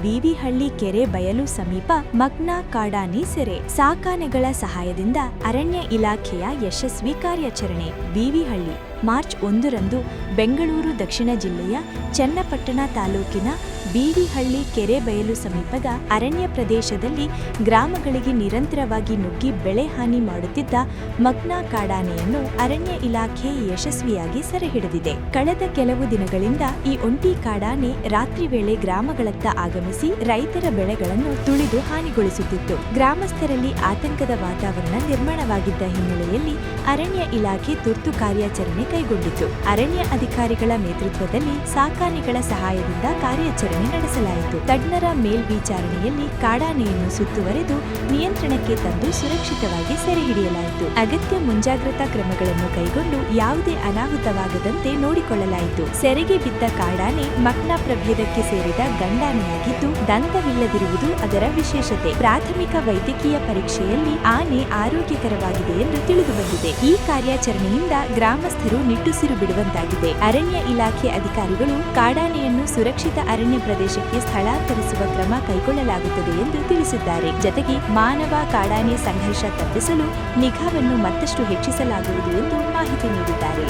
ಬೀವಿಹಳ್ಳಿ ಕೆರೆ ಬಯಲು ಸಮೀಪ ಮಗ್ನಾ ಕಾಡಾನೆ ಸೆರೆ. ಸಾಕಾನೆಗಳ ಸಹಾಯದಿಂದ ಅರಣ್ಯ ಇಲಾಖೆಯ ಯಶಸ್ವಿ ಕಾರ್ಯಾಚರಣೆ. ಬೀವಿಹಳ್ಳಿ ಮಾರ್ಚ್ 1ರಂದು ಬೆಂಗಳೂರು ದಕ್ಷಿಣ ಜಿಲ್ಲೆಯ ಚನ್ನಪಟ್ಟಣ ತಾಲೂಕಿನ ಬೀವಿಹಳ್ಳಿ ಕೆರೆ ಬಯಲು ಸಮೀಪದ ಅರಣ್ಯ ಪ್ರದೇಶದಲ್ಲಿ ಗ್ರಾಮಗಳಿಗೆ ನಿರಂತರವಾಗಿ ನುಗ್ಗಿ ಬೆಳೆ ಹಾನಿ ಮಾಡುತ್ತಿದ್ದ ಮಗ್ನಾ ಕಾಡಾನೆಯನ್ನು ಅರಣ್ಯ ಇಲಾಖೆ ಯಶಸ್ವಿಯಾಗಿ ಸೆರೆ ಹಿಡಿದಿದೆ. ಕಳೆದ ಕೆಲವು ದಿನಗಳಿಂದ ಈ ಒಂಟಿ ಕಾಡಾನೆ ರಾತ್ರಿ ವೇಳೆ ಗ್ರಾಮಗಳತ್ತ ಆಗಮಿಸಿ ರೈತರ ಬೆಳೆಗಳನ್ನು ತುಳಿದು ಹಾನಿಗೊಳಿಸುತ್ತಿತ್ತು. ಗ್ರಾಮಸ್ಥರಲ್ಲಿ ಆತಂಕದ ವಾತಾವರಣ ನಿರ್ಮಾಣವಾಗಿದ್ದ ಹಿನ್ನೆಲೆಯಲ್ಲಿ ಅರಣ್ಯ ಇಲಾಖೆ ತುರ್ತು ಕಾರ್ಯಾಚರಣೆ ಕೈಗೊಂಡಿತು. ಅರಣ್ಯ ಅಧಿಕಾರಿಗಳ ನೇತೃತ್ವದಲ್ಲಿ ಸಾಕಾನೆಗಳ ಸಹಾಯದಿಂದ ಕಾರ್ಯಾಚರಣೆ ನಡೆಸಲಾಯಿತು. ತಜ್ಞರ ಮೇಲ್ವಿಚಾರಣೆಯಲ್ಲಿ ಕಾಡಾನೆಯನ್ನು ಸುತ್ತುವರೆದು ನಿಯಂತ್ರಣಕ್ಕೆ ತಂದು ಸುರಕ್ಷಿತವಾಗಿ ಸೆರೆ ಹಿಡಿಯಲಾಯಿತು. ಅಗತ್ಯ ಮುಂಜಾಗ್ರತಾ ಕ್ರಮಗಳನ್ನು ಕೈಗೊಂಡು ಯಾವುದೇ ಅನಾಹುತವಾಗದಂತೆ ನೋಡಿಕೊಳ್ಳಲಾಯಿತು. ಸೆರೆಗೆ ಬಿದ್ದ ಕಾಡಾನೆ ಮಗ್ನಾ ಪ್ರಭೇದಕ್ಕೆ ಸೇರಿದ ಗಂಡಾನೆಯಾಗಿದ್ದು ದಂತವಿಲ್ಲದಿರುವುದು ಅದರ ವಿಶೇಷತೆ. ಪ್ರಾಥಮಿಕ ವೈದ್ಯಕೀಯ ಪರೀಕ್ಷೆಯಲ್ಲಿ ಆನೆ ಆರೋಗ್ಯಕರವಾಗಿದೆ ಎಂದು ತಿಳಿದುಬಂದಿದೆ. ಈ ಕಾರ್ಯಾಚರಣೆಯಿಂದ ಗ್ರಾಮಸ್ಥರು ನಿಟ್ಟುಸಿರು ಬಿಡುವಂತಾಗಿದೆ. ಅರಣ್ಯ ಇಲಾಖೆ ಅಧಿಕಾರಿಗಳು ಕಾಡಾನೆಯನ್ನು ಸುರಕ್ಷಿತ ಅರಣ್ಯ ಪ್ರದೇಶಕ್ಕೆ ಸ್ಥಳಾಂತರಿಸುವ ಕ್ರಮ ಕೈಗೊಳ್ಳಲಾಗುತ್ತದೆ ಎಂದು ತಿಳಿಸಿದ್ದಾರೆ. ಜತೆಗೆ ಮಾನವ ಕಾಡಾನೆ ಸಂಘರ್ಷ ತಪ್ಪಿಸಲು ನಿಗಾವನ್ನು ಮತ್ತಷ್ಟು ಹೆಚ್ಚಿಸಲಾಗುವುದು ಎಂದು ಮಾಹಿತಿ ನೀಡಿದ್ದಾರೆ.